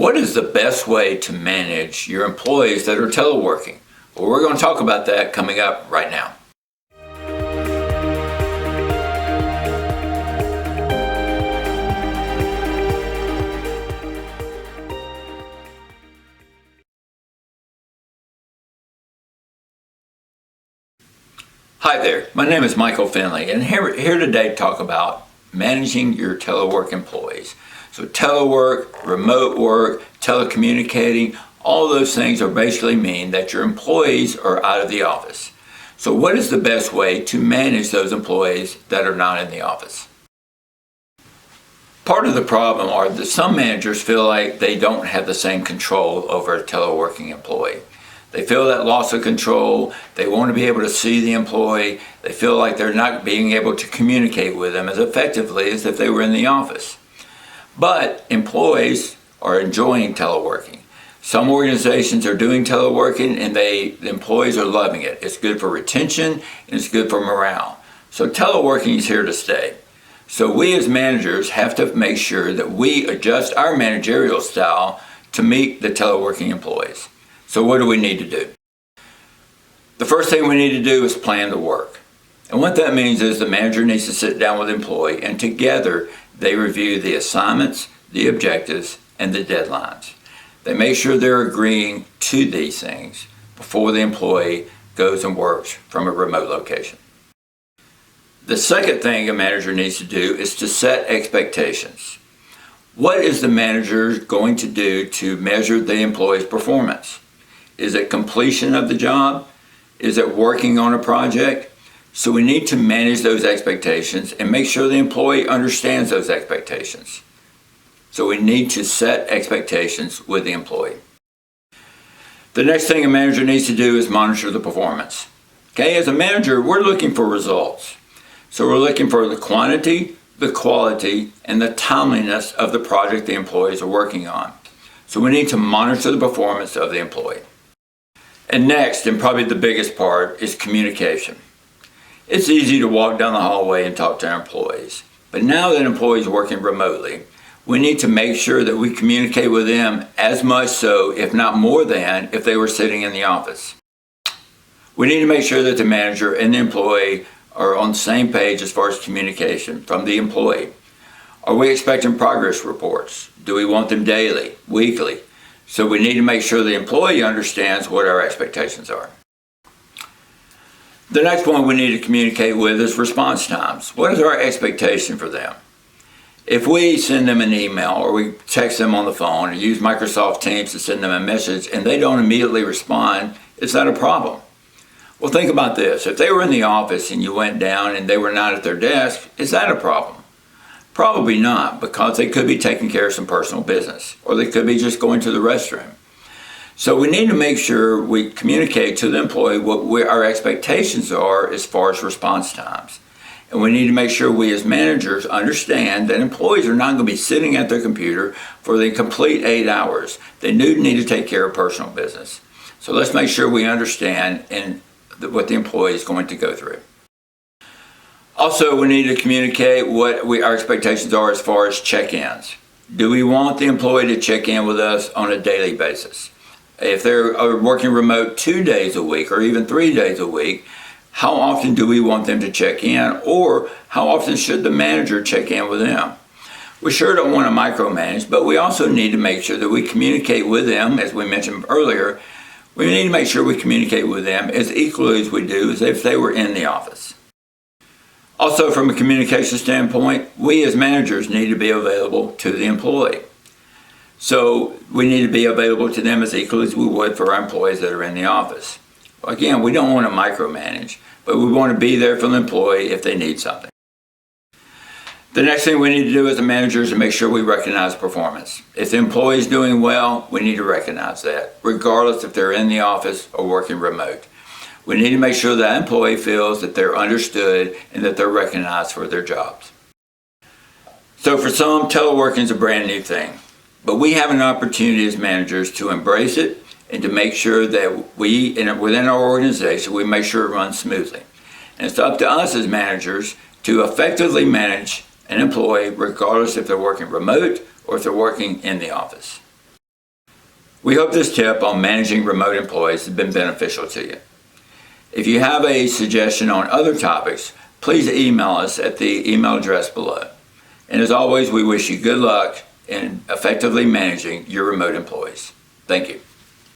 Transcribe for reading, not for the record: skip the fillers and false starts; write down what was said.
What is the best way to manage your employees that are teleworking? Well, we're going to talk about that coming up right now. Hi there, my name is Michael Finley, and here today to talk about managing your telework employees. So telework, remote work, telecommunicating, all those things are basically mean that your employees are out of the office. So what is the best way to manage those employees that are not in the office? Part of the problem are that some managers feel like they don't have the same control over a teleworking employee. They feel that loss of control, they want to be able to see the employee, they feel like they're not being able to communicate with them as effectively as if they were in the office. But employees are enjoying teleworking. Some organizations are doing teleworking and the employees are loving it. It's good for retention and it's good for morale. So teleworking is here to stay. So we as managers have to make sure that we adjust our managerial style to meet the teleworking employees. So what do we need to do? The first thing we need to do is plan the work. And what that means is the manager needs to sit down with the employee and together they review the assignments, the objectives, and the deadlines. They make sure they're agreeing to these things before the employee goes and works from a remote location. The second thing a manager needs to do is to set expectations. What is the manager going to do to measure the employee's performance? Is it completion of the job? Is it working on a project? So we need to manage those expectations and make sure the employee understands those expectations. So we need to set expectations with the employee. The next thing a manager needs to do is monitor the performance. Okay, as a manager, we're looking for results. So we're looking for the quantity, the quality, and the timeliness of the project the employees are working on. So we need to monitor the performance of the employee. And next, and probably the biggest part, is communication. It's easy to walk down the hallway and talk to our employees. But now that employees are working remotely, we need to make sure that we communicate with them as much so, if not more than, if they were sitting in the office. We need to make sure that the manager and the employee are on the same page as far as communication from the employee. Are we expecting progress reports? Do we want them daily, weekly? So we need to make sure the employee understands what our expectations are. The next point we need to communicate with is response times. What is our expectation for them? If we send them an email or we text them on the phone or use Microsoft Teams to send them a message and they don't immediately respond, is that a problem? Well, think about this. If they were in the office and you went down and they were not at their desk, is that a problem? Probably not, because they could be taking care of some personal business or they could be just going to the restroom. So we need to make sure we communicate to the employee what our expectations are as far as response times. And we need to make sure we as managers understand that employees are not going to be sitting at their computer for the complete 8 hours. They do need to take care of personal business. So let's make sure we understand what the employee is going to go through. Also, we need to communicate what our expectations are as far as check-ins. Do we want the employee to check in with us on a daily basis? If they're working remote 2 days a week or even 3 days a week, how often do we want them to check in, or how often should the manager check in with them? We sure don't want to micromanage, but we also need to make sure that we communicate with them, as we mentioned earlier. We need to make sure we communicate with them as equally as we do as if they were in the office. Also, from a communication standpoint, we as managers need to be available to the employee. So we need to be available to them as equally as we would for our employees that are in the office. Again, we don't want to micromanage, but we want to be there for the employee if they need something. The next thing we need to do as a manager is to make sure we recognize performance. If the employee is doing well, we need to recognize that, regardless if they're in the office or working remote. We need to make sure that employee feels that they're understood and that they're recognized for their jobs. So for some, teleworking is a brand new thing, but we have an opportunity as managers to embrace it and to make sure that within our organization, we make sure it runs smoothly. And it's up to us as managers to effectively manage an employee regardless if they're working remote or if they're working in the office. We hope this tip on managing remote employees has been beneficial to you. If you have a suggestion on other topics, please email us at the email address below. And as always, we wish you good luck in effectively managing your remote employees. Thank you.